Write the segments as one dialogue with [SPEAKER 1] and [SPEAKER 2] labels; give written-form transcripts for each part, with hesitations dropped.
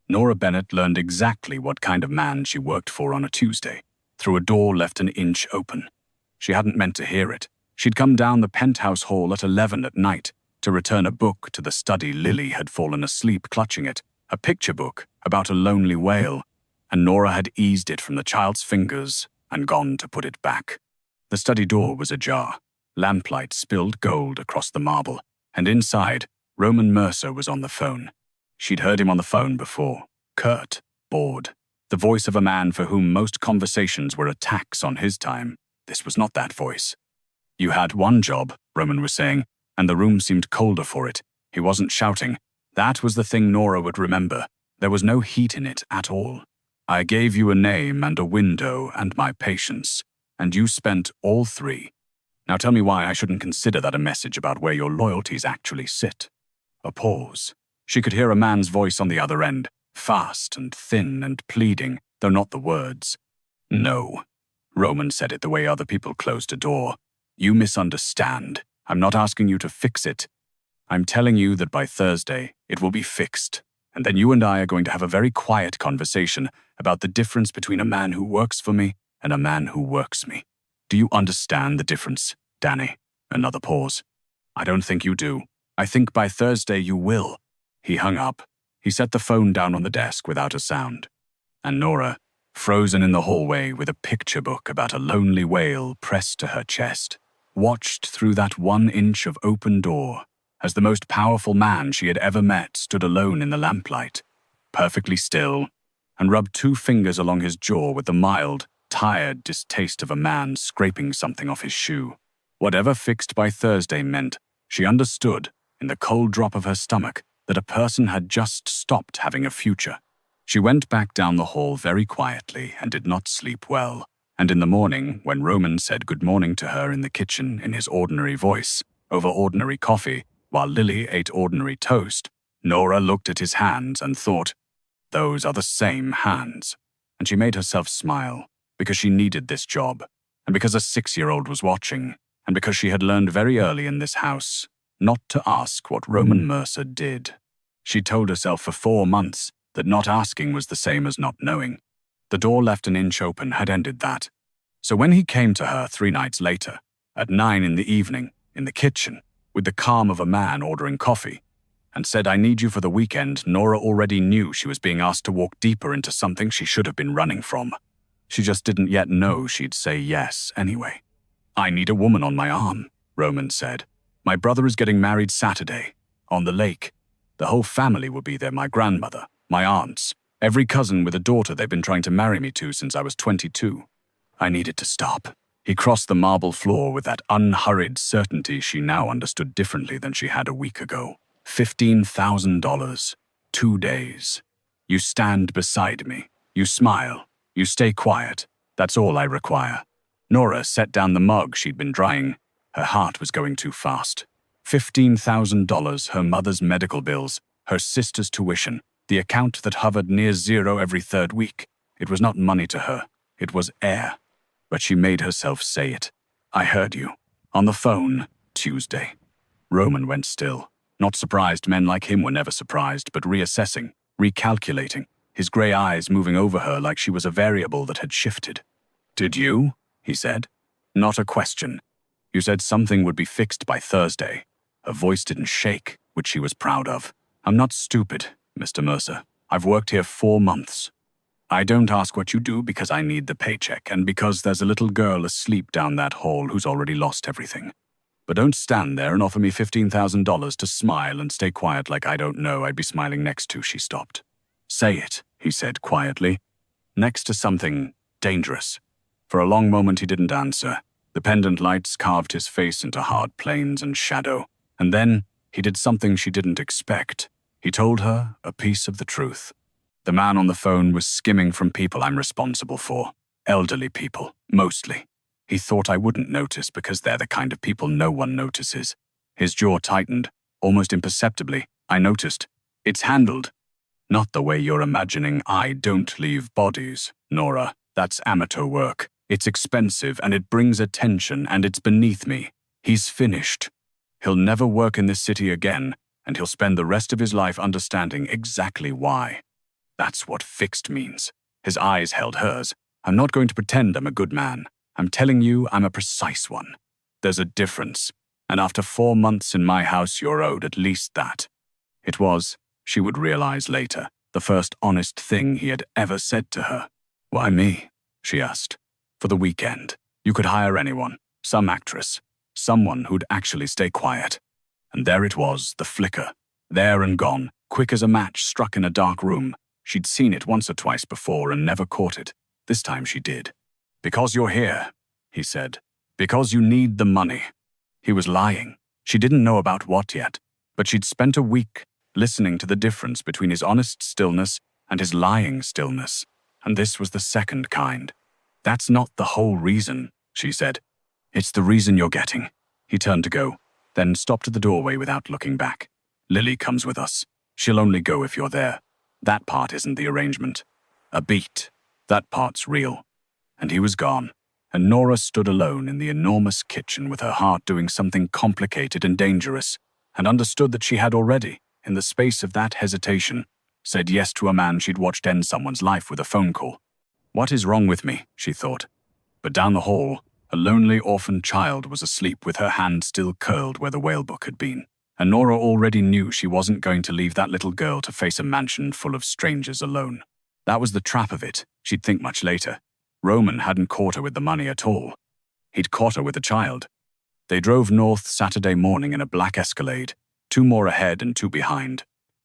[SPEAKER 1] Nora Bennett learned exactly what kind of man she worked for on a Tuesday, through a door left an inch open. She hadn't meant to hear it. She'd come down the penthouse hall at 11 at night to return a book to the study. Lily had fallen asleep clutching it, a picture book about a lonely whale, and Nora had eased it from the child's fingers and gone to put it back. The study door was ajar. Lamplight spilled gold across the marble, and inside, Roman Mercer was on the phone. She'd heard him on the phone before, curt, bored, the voice of a man for whom most conversations were attacks on his time. This was not that voice. "You had one job," Roman was saying, and the room seemed colder for it. He wasn't shouting. That was the thing Nora would remember. There was no heat in it at all. "I gave you a name and a window and my patience, and you spent all three. Now tell me why I shouldn't consider that a message about where your loyalties actually sit." A pause. She could hear a man's voice on the other end, fast and thin and pleading, though not the words. "No." Roman said it the way other people closed a door. "You misunderstand. I'm not asking you to fix it. I'm telling you that by Thursday, it will be fixed, and then you and I are going to have a very quiet conversation about the difference between a man who works for me and a man who works me. Do you understand the difference, Danny?" Another pause. "I don't think you do. I think by Thursday you will." He hung up. He set the phone down on the desk without a sound. And Nora, frozen in the hallway with a picture book about a lonely whale pressed to her chest, watched through that 1 inch of open door as the most powerful man she had ever met stood alone in the lamplight, perfectly still, and rubbed 2 fingers along his jaw with the mild, tired distaste of a man scraping something off his shoe. Whatever fixed by Thursday meant, she understood, in the cold drop of her stomach, that a person had just stopped having a future. She went back down the hall very quietly and did not sleep well, and in the morning, when Roman said good morning to her in the kitchen in his ordinary voice, over ordinary coffee, while Lily ate ordinary toast, Nora looked at his hands and thought, "Those are the same hands." And she made herself smile, because she needed this job, and because a 6-year-old was watching, and because she had learned very early in this house not to ask what Roman Mercer did. She told herself for 4 months that not asking was the same as not knowing. The door left an inch open had ended that. So when he came to her 3 nights later, at 9 in the evening, in the kitchen, with the calm of a man ordering coffee, and said, "I need you for the weekend," Nora already knew she was being asked to walk deeper into something she should have been running from. She just didn't yet know she'd say yes anyway. "I need a woman on my arm," Roman said. "My brother is getting married Saturday, on the lake. The whole family will be there, my grandmother, my aunts, every cousin with a daughter they've been trying to marry me to since I was 22. I needed to stop." He crossed the marble floor with that unhurried certainty she now understood differently than she had a week ago. $15,000. 2 days. You stand beside me. You smile. You stay quiet. That's all I require. Nora set down the mug she'd been drying. Her heart was going too fast. $15,000, her mother's medical bills, her sister's tuition, the account that hovered near zero every 3rd week. It was not money to her. It was air. But she made herself say it. "I heard you. On the phone, Tuesday." Roman went still. Not surprised, men like him were never surprised, but reassessing, recalculating, his grey eyes moving over her like she was a variable that had shifted. "Did you?" he said. "Not a question. You said something would be fixed by Thursday." Her voice didn't shake, which she was proud of. "I'm not stupid, Mr. Mercer. I've worked here 4 months. I don't ask what you do because I need the paycheck and because there's a little girl asleep down that hall who's already lost everything. But don't stand there and offer me $15,000 to smile and stay quiet like I don't know I'd be smiling next to." She stopped. "Say it," he said quietly. "Next to something dangerous." For a long moment he didn't answer. The pendant lights carved his face into hard planes and shadow. And then he did something she didn't expect. He told her a piece of the truth. The man on the phone was skimming from people I'm responsible for. Elderly people, mostly. He thought I wouldn't notice because they're the kind of people no one notices. His jaw tightened, almost imperceptibly. I noticed. "It's handled." "Not the way you're imagining. I don't leave bodies, Nora. That's amateur work. It's expensive and it brings attention and it's beneath me. He's finished. He'll never work in this city again, and he'll spend the rest of his life understanding exactly why." That's what fixed means. His eyes held hers. I'm not going to pretend I'm a good man. I'm telling you I'm a precise one. There's a difference. And after 4 months in my house, you're owed at least that. It was, she would realize later, the first honest thing he had ever said to her. Why me? She asked. For the weekend. You could hire anyone, some actress, someone who'd actually stay quiet. And there it was, the flicker. There and gone, quick as a match struck in a dark room. She'd seen it once or twice before and never caught it. This time she did. Because you're here, he said. Because you need the money. He was lying. She didn't know about what yet, but she'd spent a week listening to the difference between his honest stillness and his lying stillness. And this was the second kind. That's not the whole reason, she said. It's the reason you're getting. He turned to go, then stopped at the doorway without looking back. Lily comes with us. She'll only go if you're there. That part isn't the arrangement. A beat. That part's real. And he was gone, and Nora stood alone in the enormous kitchen with her heart doing something complicated and dangerous, and understood that she had already, in the space of that hesitation, said yes to a man she'd watched end someone's life with a phone call. What is wrong with me, she thought. But down the hall, a lonely orphan child was asleep with her hand still curled where the whale book had been, and Nora already knew she wasn't going to leave that little girl to face a mansion full of strangers alone. That was the trap of it, she'd think much later. Roman hadn't caught her with the money at all. He'd caught her with a child. They drove north Saturday morning in a black Escalade, 2 more ahead and 2 behind.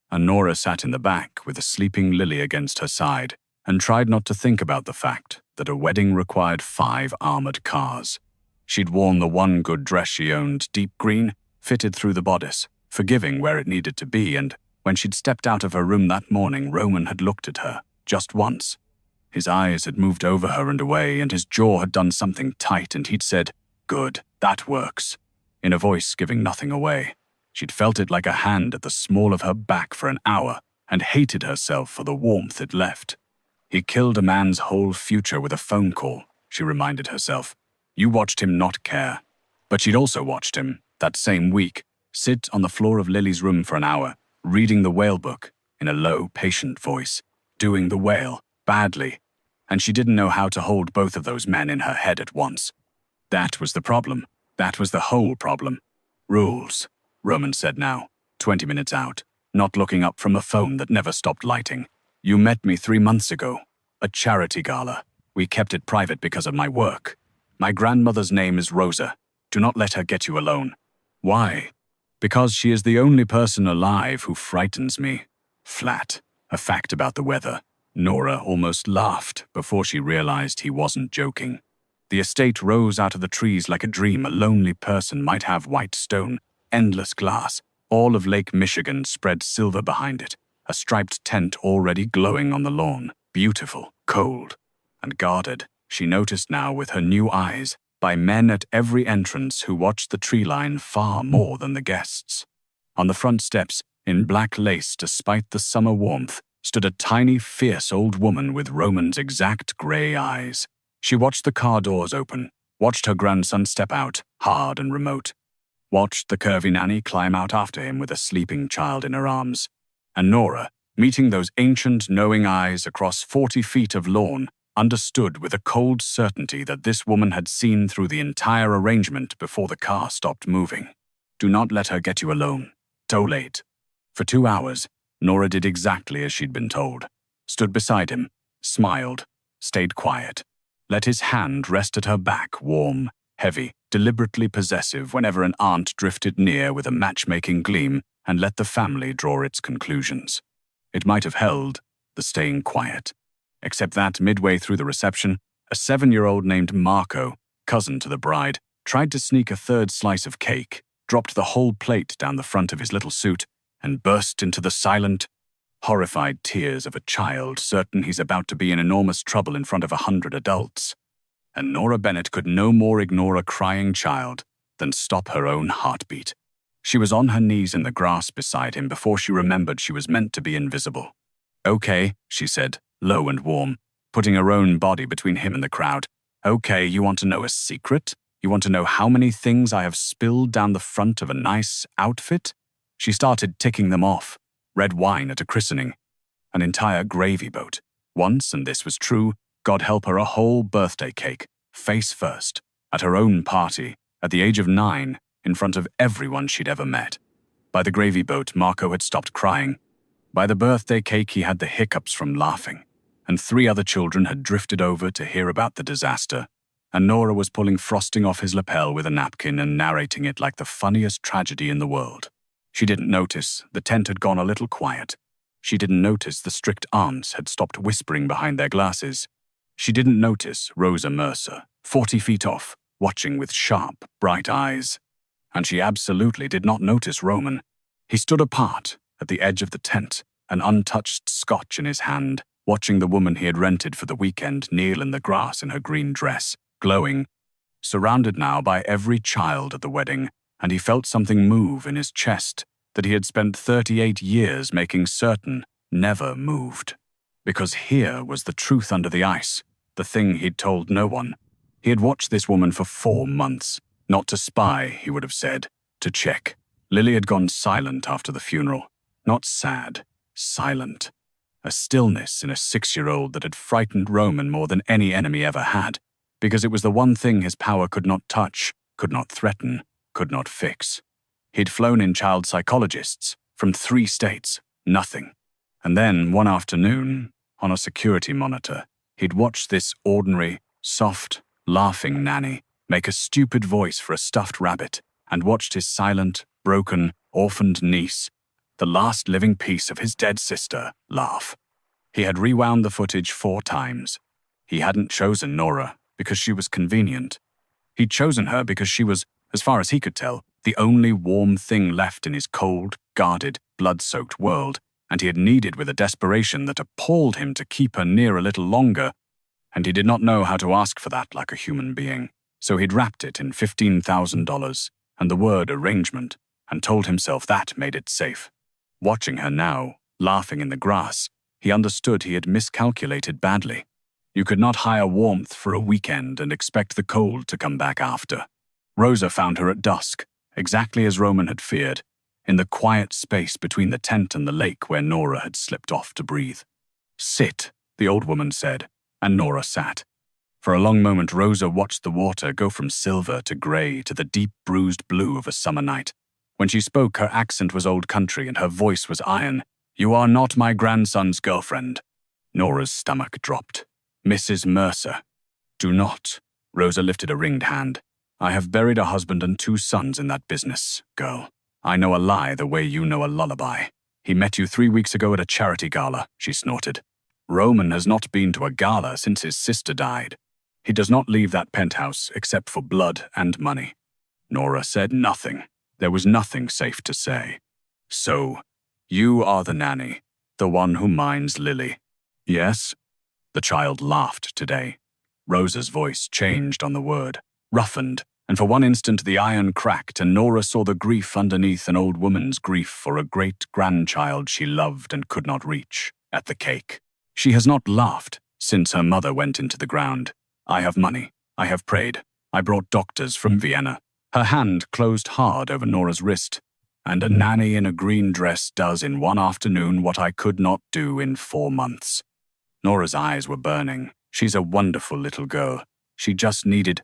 [SPEAKER 1] And Nora sat in the back with a sleeping Lily against her side and tried not to think about the fact that a wedding required 5 armored cars. She'd worn the one good dress she owned, deep green, fitted through the bodice, forgiving where it needed to be, and when she'd stepped out of her room that morning, Roman had looked at her, just once. His eyes had moved over her and away, and his jaw had done something tight, and he'd said, "Good, that works," in a voice giving nothing away. She'd felt it like a hand at the small of her back for an hour, and hated herself for the warmth it left. He killed a man's whole future with a phone call, she reminded herself. You watched him not care. But she'd also watched him, that same week, sit on the floor of Lily's room for an hour, reading the whale book in a low, patient voice, doing the whale badly, and she didn't know how to hold both of those men in her head at once. That was the problem. That was the whole problem. Rules, Roman said now, 20 minutes out, not looking up from a phone that never stopped lighting. You met me 3 months ago. A charity gala. We kept it private because of my work. My grandmother's name is Rosa. Do not let her get you alone. Why? Because she is the only person alive who frightens me. Flat. A fact about the weather. Nora almost laughed before she realized he wasn't joking. The estate rose out of the trees like a dream a lonely person might have. White stone, endless glass, all of Lake Michigan spread silver behind it, a striped tent already glowing on the lawn, beautiful, cold, and guarded, she noticed now with her new eyes, by men at every entrance who watched the tree line far more than the guests. On the front steps, in black lace despite the summer warmth, stood a tiny, fierce old woman with Roman's exact grey eyes. She watched the car doors open, watched her grandson step out, hard and remote, watched the curvy nanny climb out after him with a sleeping child in her arms. And Nora, meeting those ancient, knowing eyes across 40 feet of lawn, understood with a cold certainty that this woman had seen through the entire arrangement before the car stopped moving. Do not let her get you alone. Too late. For 2 hours, Nora did exactly as she'd been told. Stood beside him, smiled, stayed quiet, let his hand rest at her back, warm, heavy, deliberately possessive whenever an aunt drifted near with a matchmaking gleam, and let the family draw its conclusions. It might have held the staying quiet, except that midway through the reception, a 7-year-old named Marco, cousin to the bride, tried to sneak a 3rd slice of cake, dropped the whole plate down the front of his little suit, and burst into the silent, horrified tears of a child certain he's about to be in enormous trouble in front of 100 adults. And Nora Bennett could no more ignore a crying child than stop her own heartbeat. She was on her knees in the grass beside him before she remembered she was meant to be invisible. Okay, she said, low and warm, putting her own body between him and the crowd. Okay, you want to know a secret? You want to know how many things I have spilled down the front of a nice outfit? She started ticking them off. Red wine at a christening. an entire gravy boat. Once, and this was true, God help her, a whole birthday cake, face first, at her own party, at the age of 9, in front of everyone she'd ever met. By the gravy boat, Marco had stopped crying. By the birthday cake, he had the hiccups from laughing. And 3 other children had drifted over to hear about the disaster, and Nora was pulling frosting off his lapel with a napkin and narrating it like the funniest tragedy in the world. She didn't notice the tent had gone a little quiet. She didn't notice the strict aunts had stopped whispering behind their glasses. She didn't notice Rosa Mercer, 40 feet off, watching with sharp, bright eyes. And she absolutely did not notice Roman. He stood apart, at the edge of the tent, an untouched scotch in his hand, watching the woman he had rented for the weekend kneel in the grass in her green dress, glowing, surrounded now by every child at the wedding, and he felt something move in his chest that he had spent 38 years making certain never moved. Because here was the truth under the ice, the thing he'd told no one. He had watched this woman for 4 months, not to spy, he would have said, to check. Lily had gone silent after the funeral. Not sad, silent. A stillness in a 6-year-old that had frightened Roman more than any enemy ever had, because it was the one thing his power could not touch, could not threaten, could not fix. He'd flown in child psychologists from 3 states, nothing. And then, one afternoon, on a security monitor, he'd watched this ordinary, soft, laughing nanny make a stupid voice for a stuffed rabbit, and watched his silent, broken, orphaned niece, the last living piece of his dead sister, laugh. He had rewound the footage 4 times. He hadn't chosen Nora because she was convenient. He'd chosen her because she was, as far as he could tell, the only warm thing left in his cold, guarded, blood-soaked world, and he had needed with a desperation that appalled him to keep her near a little longer, and he did not know how to ask for that like a human being. So he'd wrapped it in $15,000 and the word arrangement, and told himself that made it safe. Watching her now, laughing in the grass, he understood he had miscalculated badly. You could not hire warmth for a weekend and expect the cold to come back after. Rosa found her at dusk, exactly as Roman had feared, in the quiet space between the tent and the lake where Nora had slipped off to breathe. "Sit," the old woman said, and Nora sat. For a long moment, Rosa watched the water go from silver to grey to the deep bruised blue of a summer night. When she spoke, her accent was old country and her voice was iron. "You are not my grandson's girlfriend." Nora's stomach dropped. "Mrs. Mercer." "Do not." Rosa lifted a ringed hand. "I have buried a husband and 2 sons in that business, girl. I know a lie the way you know a lullaby. He met you 3 weeks ago at a charity gala," she snorted. "Roman has not been to a gala since his sister died. He does not leave that penthouse except for blood and money." Nora said nothing. There was nothing safe to say. "So, you are the nanny, the one who minds Lily." "Yes." The child laughed today. Rosa's voice changed on the word, roughened, and for one instant the iron cracked and Nora saw the grief underneath an old woman's grief for a great-grandchild she loved and could not reach, at the cake. She has not laughed since her mother went into the ground. "I have money. I have prayed. I brought doctors from Vienna." Her hand closed hard over Nora's wrist. "And a nanny in a green dress does in one afternoon what I could not do in 4 months." Nora's eyes were burning. "She's a wonderful little girl. She just needed—"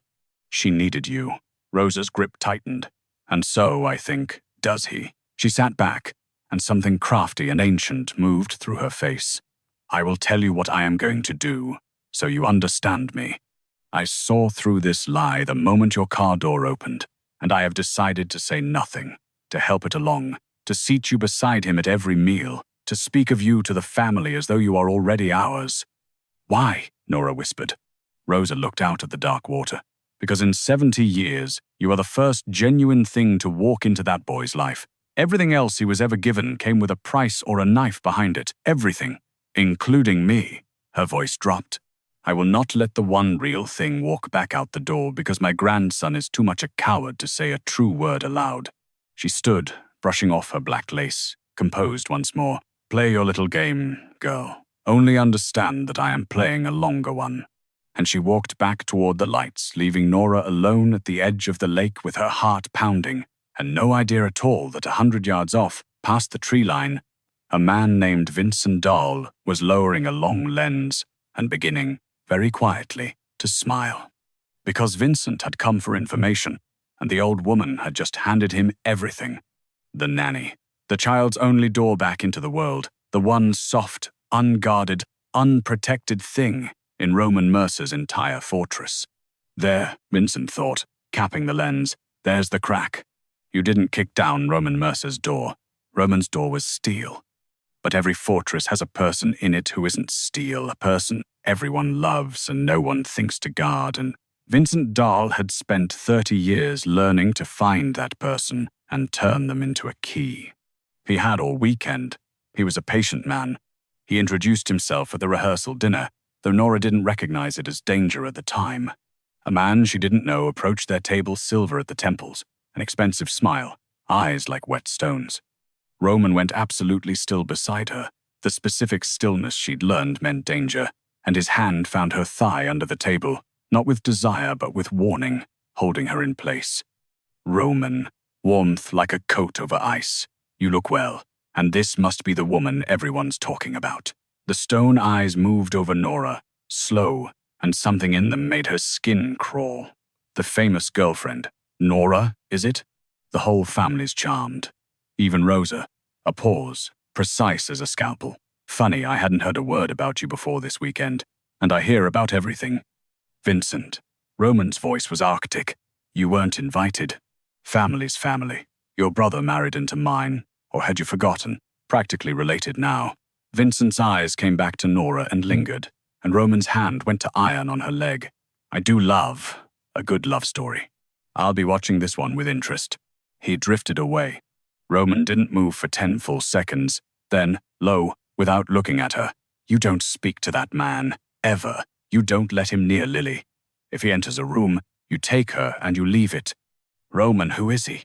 [SPEAKER 1] "She needed you." Rosa's grip tightened. "And so, I think, does he." She sat back, and something crafty and ancient moved through her face. "I will tell you what I am going to do, so you understand me. I saw through this lie the moment your car door opened, and I have decided to say nothing, to help it along, to seat you beside him at every meal, to speak of you to the family as though you are already ours." "Why?" Nora whispered. Rosa looked out at the dark water. "Because in 70 years, you are the first genuine thing to walk into that boy's life. Everything else he was ever given came with a price or a knife behind it. Everything. Including me." Her voice dropped. "I will not let the one real thing walk back out the door because my grandson is too much a coward to say a true word aloud." She stood, brushing off her black lace, composed once more. "Play your little game, girl. Only understand that I am playing a longer one." And she walked back toward the lights, leaving Nora alone at the edge of the lake with her heart pounding, and no idea at all that 100 yards off, past the tree line, A man named Vincent Dahl was lowering a long lens and beginning, very quietly, to smile. Because Vincent had come for information, and the old woman had just handed him everything. The nanny, the child's only door back into the world, the one soft, unguarded, unprotected thing in Roman Mercer's entire fortress. There, Vincent thought, capping the lens, there's the crack. You didn't kick down Roman Mercer's door. Roman's door was steel. But every fortress has a person in it who isn't steel, a person everyone loves and no one thinks to guard, and Vincent Dahl had spent 30 years learning to find that person and turn them into a key. He had all weekend. He was a patient man. He introduced himself at the rehearsal dinner, though Nora didn't recognize it as danger at the time. A man she didn't know approached their table, silver at the temples, an expensive smile, eyes like wet stones. Roman went absolutely still beside her. The specific stillness she'd learned meant danger, and his hand found her thigh under the table, not with desire but with warning, holding her in place. Roman, warmth like a coat over ice. You look well, and this must be the woman everyone's talking about. The stone eyes moved over Nora, slow, and something in them made her skin crawl. The famous girlfriend. Nora, is it? The whole family's charmed. Even Rosa. A pause, precise as a scalpel. Funny, I hadn't heard a word about you before this weekend, and I hear about everything. Vincent. Roman's voice was arctic. You weren't invited. Family's family. Your brother married into mine, or had you forgotten? Practically related now. Vincent's eyes came back to Nora and lingered, and Roman's hand went to iron on her leg. I do love a good love story. I'll be watching this one with interest. He drifted away. Roman didn't move for 10 full seconds. Then, low, without looking at her, you don't speak to that man, ever. You don't let him near Lily. If he enters a room, you take her and you leave it. Roman, who is he?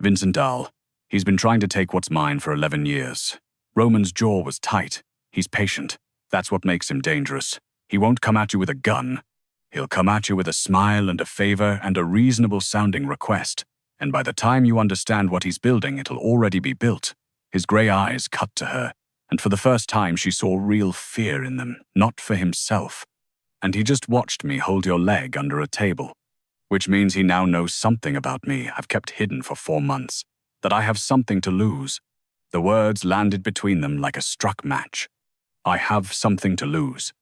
[SPEAKER 1] Vincent Dahl. He's been trying to take what's mine for 11 years. Roman's jaw was tight. He's patient. That's what makes him dangerous. He won't come at you with a gun. He'll come at you with a smile and a favor and a reasonable-sounding request. And by the time you understand what he's building, it'll already be built. His gray eyes cut to her, and for the first time she saw real fear in them, not for himself. And he just watched me hold your leg under a table. Which means he now knows something about me I've kept hidden for 4 months. That I have something to lose. The words landed between them like a struck match. I have something to lose.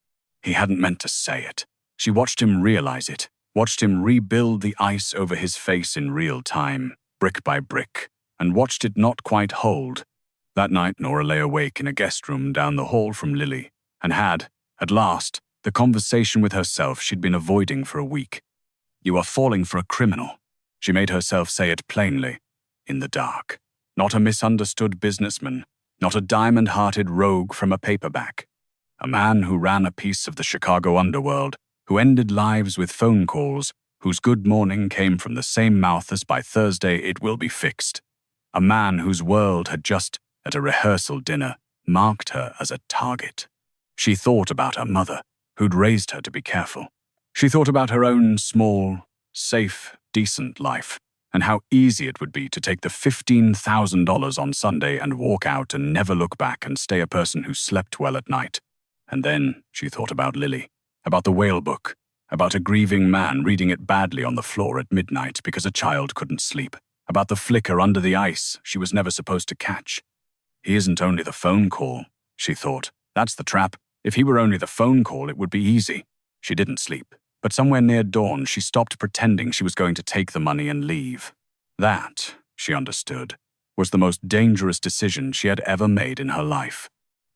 [SPEAKER 1] He hadn't meant to say it. She watched him realize it. Watched him rebuild the ice over his face in real time, brick by brick, and watched it not quite hold. That night, Nora lay awake in a guest room down the hall from Lily, and had, at last, the conversation with herself she'd been avoiding for a week. You are falling for a criminal. She made herself say it plainly, in the dark. Not a misunderstood businessman, not a diamond-hearted rogue from a paperback. A man who ran a piece of the Chicago underworld, who ended lives with phone calls, whose good morning came from the same mouth as by Thursday it will be fixed. A man whose world had just, at a rehearsal dinner, marked her as a target. She thought about her mother, who'd raised her to be careful. She thought about her own small, safe, decent life, and how easy it would be to take the $15,000 on Sunday and walk out and never look back and stay a person who slept well at night. And then she thought about Lily. About the whale book, about a grieving man reading it badly on the floor at midnight because a child couldn't sleep, about the flicker under the ice she was never supposed to catch. He isn't only the phone call, she thought. That's the trap. If he were only the phone call, it would be easy. She didn't sleep, but somewhere near dawn she stopped pretending she was going to take the money and leave. That, she understood, was the most dangerous decision she had ever made in her life.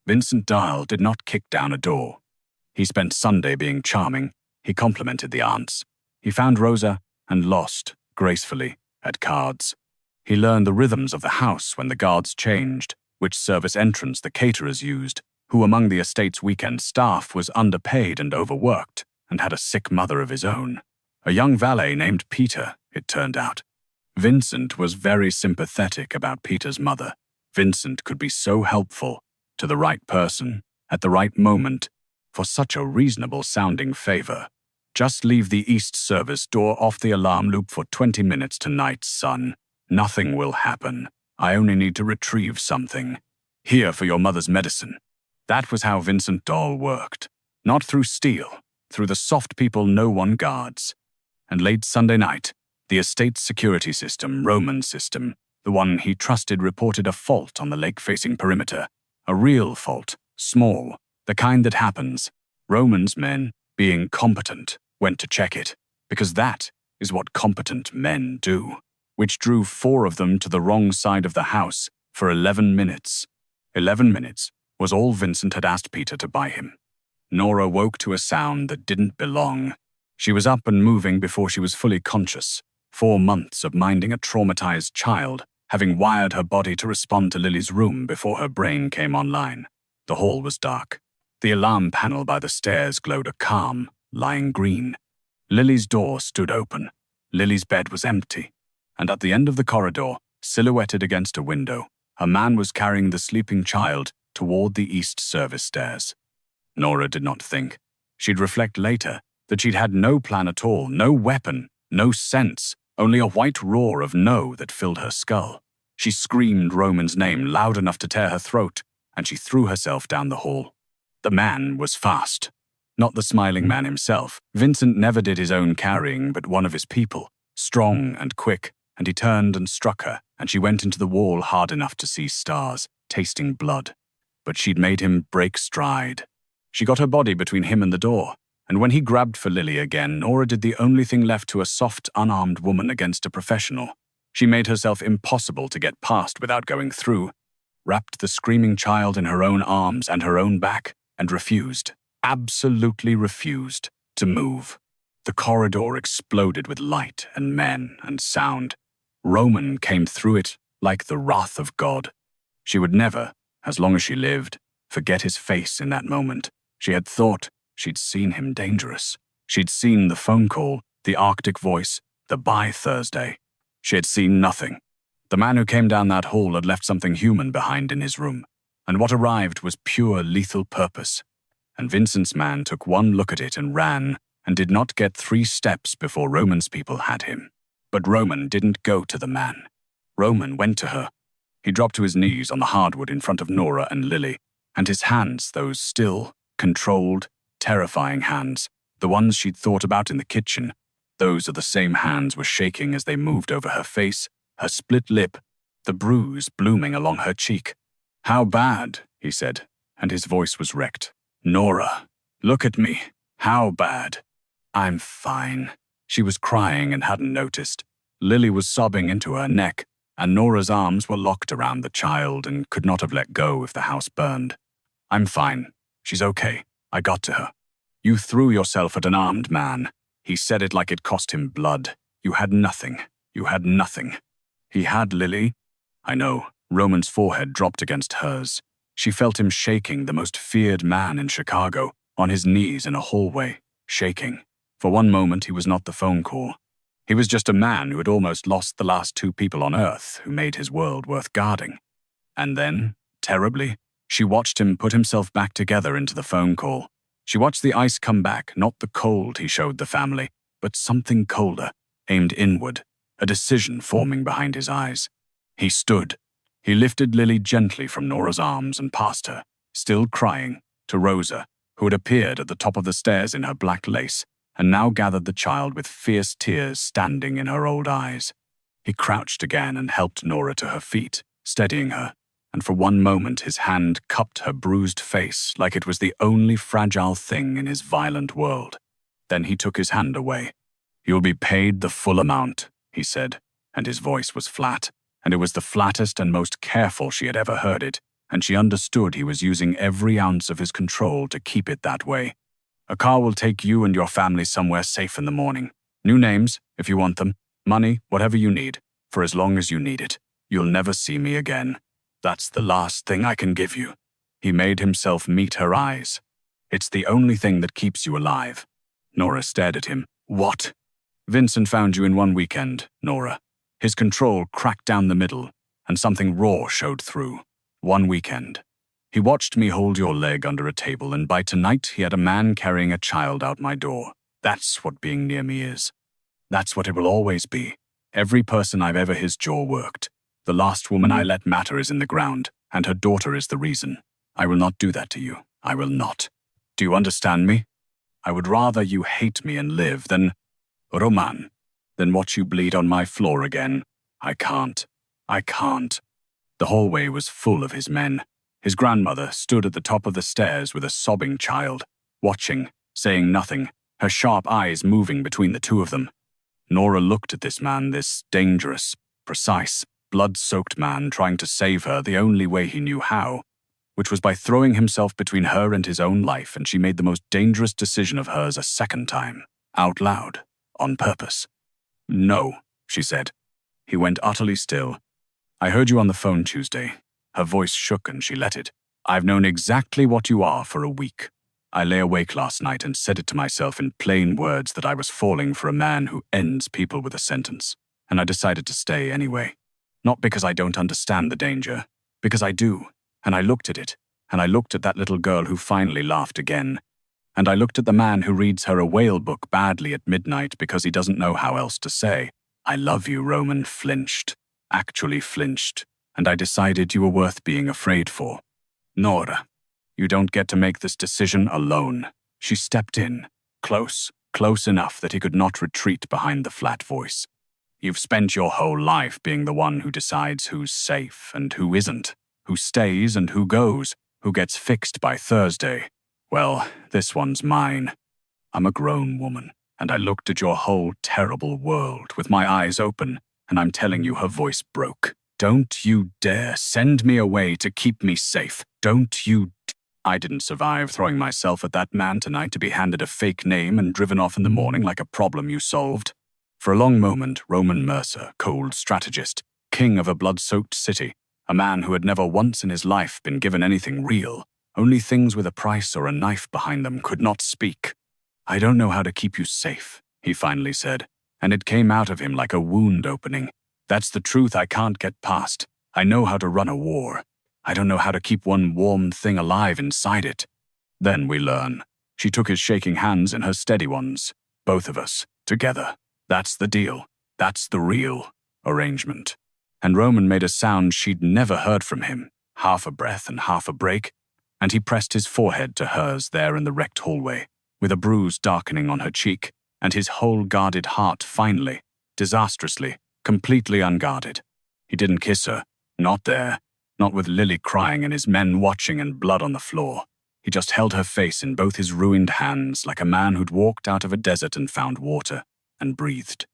[SPEAKER 1] Vincent Dahl did not kick down a door. He spent Sunday being charming. He complimented the aunts. He found Rosa and lost, gracefully, at cards. He learned the rhythms of the house when the guards changed, which service entrance the caterers used, who among the estate's weekend staff was underpaid and overworked, and had a sick mother of his own. A young valet named Peter, it turned out. Vincent was very sympathetic about Peter's mother. Vincent could be so helpful, to the right person, at the right moment, for such a reasonable-sounding favor. Just leave the East Service door off the alarm loop for 20 minutes tonight, son. Nothing will happen. I only need to retrieve something. Here for your mother's medicine. That was how Vincent Doll worked. Not through steel, through the soft people no one guards. And late Sunday night, the estate's security system, Roman's system, the one he trusted, reported a fault on the lake-facing perimeter. A real fault, small, the kind that happens. Roman's men, being competent, went to check it, because that is what competent men do, which drew 4 of them to the wrong side of the house for 11 minutes. 11 minutes was all Vincent had asked Peter to buy him. Nora woke to a sound that didn't belong. She was up and moving before she was fully conscious. 4 months of minding a traumatized child, having wired her body to respond to Lily's room before her brain came online. The hall was dark. The alarm panel by the stairs glowed a calm, lying green. Lily's door stood open. Lily's bed was empty. And at the end of the corridor, silhouetted against a window, a man was carrying the sleeping child toward the east service stairs. Nora did not think. She'd reflect later that she'd had no plan at all, no weapon, no sense, only a white roar of no that filled her skull. She screamed Roman's name loud enough to tear her throat, and she threw herself down the hall. The man was fast. Not the smiling man himself. Vincent never did his own carrying, but one of his people, strong and quick, and he turned and struck her, and she went into the wall hard enough to see stars, tasting blood. But she'd made him break stride. She got her body between him and the door, and when he grabbed for Lily again, Nora did the only thing left to a soft, unarmed woman against a professional. She made herself impossible to get past without going through, wrapped the screaming child in her own arms and her own back, and refused, absolutely refused, to move. The corridor exploded with light and men and sound. Roman came through it like the wrath of God. She would never, as long as she lived, forget his face in that moment. She had thought she'd seen him dangerous. She'd seen the phone call, the Arctic voice, the bye Thursday. She had seen nothing. The man who came down that hall had left something human behind in his room, and what arrived was pure lethal purpose. And Vincent's man took one look at it and ran, and did not get 3 steps before Roman's people had him. But Roman didn't go to the man. Roman went to her. He dropped to his knees on the hardwood in front of Nora and Lily, and his hands, those still, controlled, terrifying hands, the ones she'd thought about in the kitchen, those are the same hands were shaking as they moved over her face, her split lip, the bruise blooming along her cheek. "How bad?" he said, and his voice was wrecked. "Nora, look at me. How bad?" "I'm fine." She was crying and hadn't noticed. Lily was sobbing into her neck, and Nora's arms were locked around the child and could not have let go if the house burned. "I'm fine. She's okay. I got to her." "You threw yourself at an armed man." He said it like it cost him blood. "You had nothing. You had nothing." "He had Lily." "I know." Roman's forehead dropped against hers. She felt him shaking, the most feared man in Chicago, on his knees in a hallway, shaking. For one moment he was not the phone call. He was just a man who had almost lost the last 2 people on Earth who made his world worth guarding. And then, terribly, she watched him put himself back together into the phone call. She watched the ice come back, not the cold he showed the family, but something colder, aimed inward, a decision forming behind his eyes. He stood. He lifted Lily gently from Nora's arms and past her, still crying, to Rosa, who had appeared at the top of the stairs in her black lace, and now gathered the child with fierce tears standing in her old eyes. He crouched again and helped Nora to her feet, steadying her, and for one moment his hand cupped her bruised face like it was the only fragile thing in his violent world. Then he took his hand away. "You'll be paid the full amount," he said, and his voice was flat, and it was the flattest and most careful she had ever heard it, and she understood he was using every ounce of his control to keep it that way. "A car will take you and your family somewhere safe in the morning. New names, if you want them, money, whatever you need, for as long as you need it. You'll never see me again. That's the last thing I can give you." He made himself meet her eyes. "It's the only thing that keeps you alive." Nora stared at him. "What?" "Vincent found you in one weekend, Nora." His control cracked down the middle, and something raw showed through. "One weekend. He watched me hold your leg under a table, and by tonight he had a man carrying a child out my door. That's what being near me is. That's what it will always be. Every person I've ever his jaw worked. The last woman I let matter is in the ground. and her daughter is the reason. I will not do that to you. I will not. Do you understand me? I would rather you hate me and live than, Roman, than watch you bleed on my floor again. I can't. I can't. The hallway was full of his men. His grandmother stood at the top of the stairs with a sobbing child, watching, saying nothing, her sharp eyes moving between the two of them. Nora looked at this man, this dangerous, precise, blood-soaked man trying to save her the only way he knew how, which was by throwing himself between her and his own life, and she made the most dangerous decision of hers a second time, out loud, on purpose. No, she said. He went utterly still. I heard you on the phone Tuesday. Her voice shook and she let it. I've known exactly what you are for a week. I lay awake last night and said it to myself in plain words that I was falling for a man who ends people with a sentence, and I decided to stay anyway. Not because I don't understand the danger, because I do, and I looked at it, and I looked at that little girl who finally laughed again, and I looked at the man who reads her a whale book badly at midnight because he doesn't know how else to say, I love you. Roman flinched, actually flinched, and I decided you were worth being afraid for. Nora, you don't get to make this decision alone. She stepped in, close enough that he could not retreat behind the flat voice. You've spent your whole life being the one who decides who's safe and who isn't, who stays and who goes, who gets fixed by Thursday. Well, this one's mine. I'm a grown woman, and I looked at your whole terrible world with my eyes open, and I'm telling you her voice broke. Don't you dare send me away to keep me safe. Don't you I didn't survive throwing myself at that man tonight to be handed a fake name and driven off in the morning like a problem you solved. For a long moment, Roman Mercer, cold strategist, king of a blood-soaked city, a man who had never once in his life been given anything real, only things with a price or a knife behind them, could not speak. I don't know how to keep you safe, he finally said, and it came out of him like a wound opening. That's the truth I can't get past. I know how to run a war. I don't know how to keep one warm thing alive inside it. Then we learn. She took his shaking hands in her steady ones. Both of us, together. That's the deal. That's the real arrangement. And Roman made a sound she'd never heard from him, half a breath and half a break, and he pressed his forehead to hers there in the wrecked hallway, with a bruise darkening on her cheek, and his whole guarded heart finally, disastrously, completely unguarded. He didn't kiss her, not there. Not with Lily crying and his men watching and blood on the floor. He just held her face in both his ruined hands like a man who'd walked out of a desert and found water, and breathed.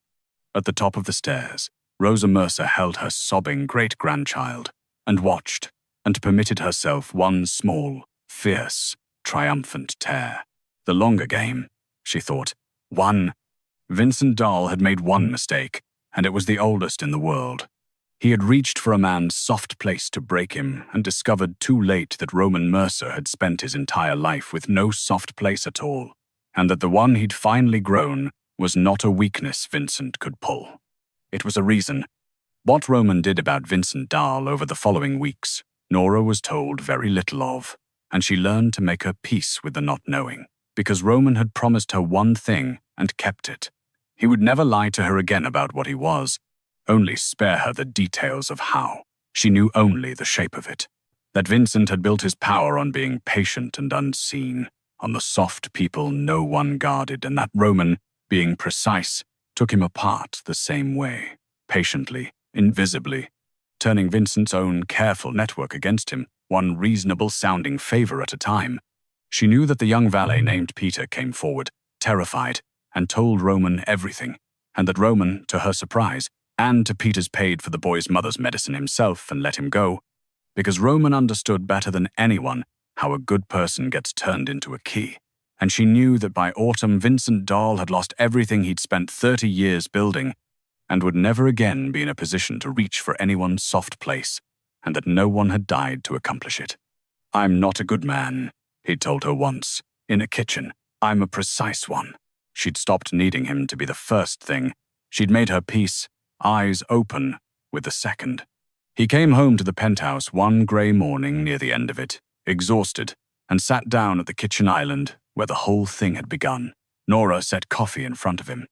[SPEAKER 1] At the top of the stairs, Rosa Mercer held her sobbing great-grandchild, and watched, and permitted herself one small, fierce, triumphant tear. The longer game, she thought. One. Vincent Dahl had made one mistake, and it was the oldest in the world. He had reached for a man's soft place to break him and discovered too late that Roman Mercer had spent his entire life with no soft place at all, and that the one he'd finally grown was not a weakness Vincent could pull. It was a reason. What Roman did about Vincent Dahl over the following weeks, Nora was told very little of, and she learned to make her peace with the not knowing, because Roman had promised her one thing and kept it. He would never lie to her again about what he was, only spare her the details of how. She knew only the shape of it. That Vincent had built his power on being patient and unseen, on the soft people no one guarded, and that Roman, being precise, took him apart the same way, patiently, invisibly, turning Vincent's own careful network against him, one reasonable-sounding favor at a time. She knew that the young valet named Peter came forward, terrified, and told Roman everything, and that Roman, to her surprise, and to Peter's paid for the boy's mother's medicine himself and let him go, because Roman understood better than anyone how a good person gets turned into a key, and she knew that by autumn Vincent Dahl had lost everything he'd spent 30 years building, and would never again be in a position to reach for anyone's soft place, and that no one had died to accomplish it. I'm not a good man, he'd told her once, in a kitchen. I'm a precise one. She'd stopped needing him to be the first thing. She'd made her peace, eyes open, with the second. He came home to the penthouse one grey morning near the end of it, exhausted, and sat down at the kitchen island where the whole thing had begun. Nora set coffee in front of him.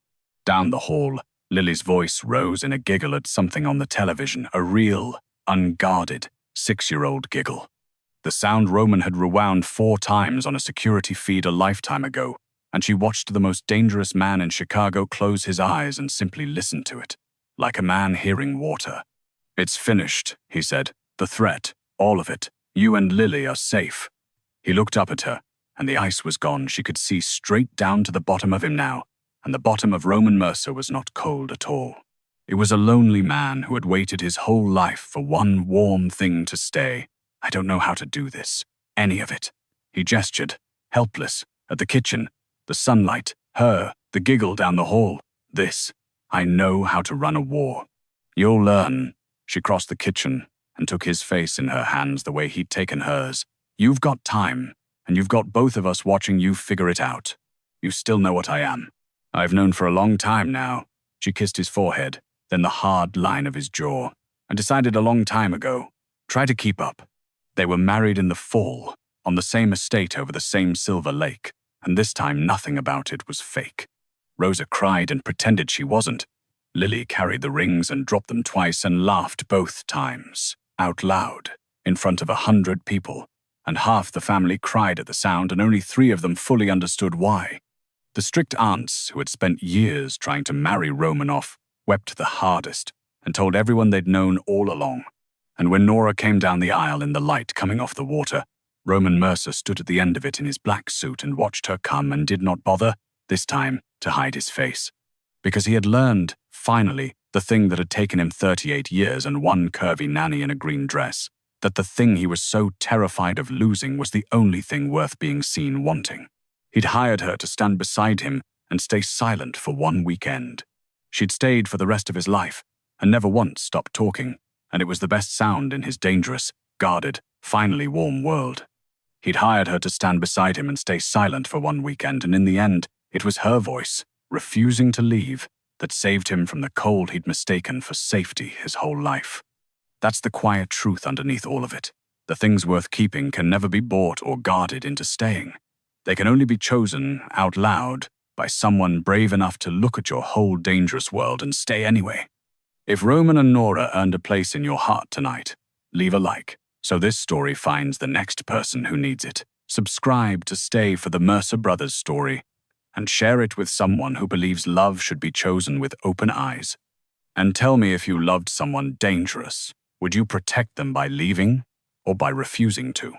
[SPEAKER 1] Down the hall, Lily's voice rose in a giggle at something on the television, a real, unguarded, 6-year-old giggle. The sound Roman had rewound 4 times on a security feed a lifetime ago, and she watched the most dangerous man in Chicago close his eyes and simply listen to it, like a man hearing water. "It's finished," he said. "The threat, all of it. You and Lily are safe." He looked up at her, and the ice was gone. She could see straight down to the bottom of him now, and the bottom of Roman Mercer was not cold at all. It was a lonely man who had waited his whole life for one warm thing to stay. "I don't know how to do this. Any of it." He gestured, helpless, at the kitchen, the sunlight, her, the giggle down the hall. "This. I know how to run a war." "You'll learn." She crossed the kitchen and took his face in her hands the way he'd taken hers. "You've got time, and you've got both of us watching you figure it out. You still know what I am. I've known for a long time now." She kissed his forehead, then the hard line of his jaw. "I decided a long time ago. Try to keep up." They were married in the fall, on the same estate over the same silver lake, and this time nothing about it was fake. Rosa cried and pretended she wasn't. Lily carried the rings and dropped them twice and laughed both times, out loud, in front of 100 people, and half the family cried at the sound and only 3 of them fully understood why. The strict aunts, who had spent years trying to marry Roman off, wept the hardest and told everyone they'd known all along. And when Nora came down the aisle in the light coming off the water, Roman Mercer stood at the end of it in his black suit and watched her come and did not bother, this time, to hide his face. Because he had learned, finally, the thing that had taken him 38 years and one curvy nanny in a green dress, that the thing he was so terrified of losing was the only thing worth being seen wanting. He'd hired her to stand beside him and stay silent for one weekend. She'd stayed for the rest of his life and never once stopped talking, and it was the best sound in his dangerous, guarded, finally warm world. He'd hired her to stand beside him and stay silent for one weekend, and in the end, it was her voice, refusing to leave, that saved him from the cold he'd mistaken for safety his whole life. That's the quiet truth underneath all of it. The things worth keeping can never be bought or guarded into staying. They can only be chosen, out loud, by someone brave enough to look at your whole dangerous world and stay anyway. If Roman and Nora earned a place in your heart tonight, leave a like, so this story finds the next person who needs it. Subscribe to stay for the Mercer Brothers story, and share it with someone who believes love should be chosen with open eyes. And tell me, if you loved someone dangerous, would you protect them by leaving or by refusing to?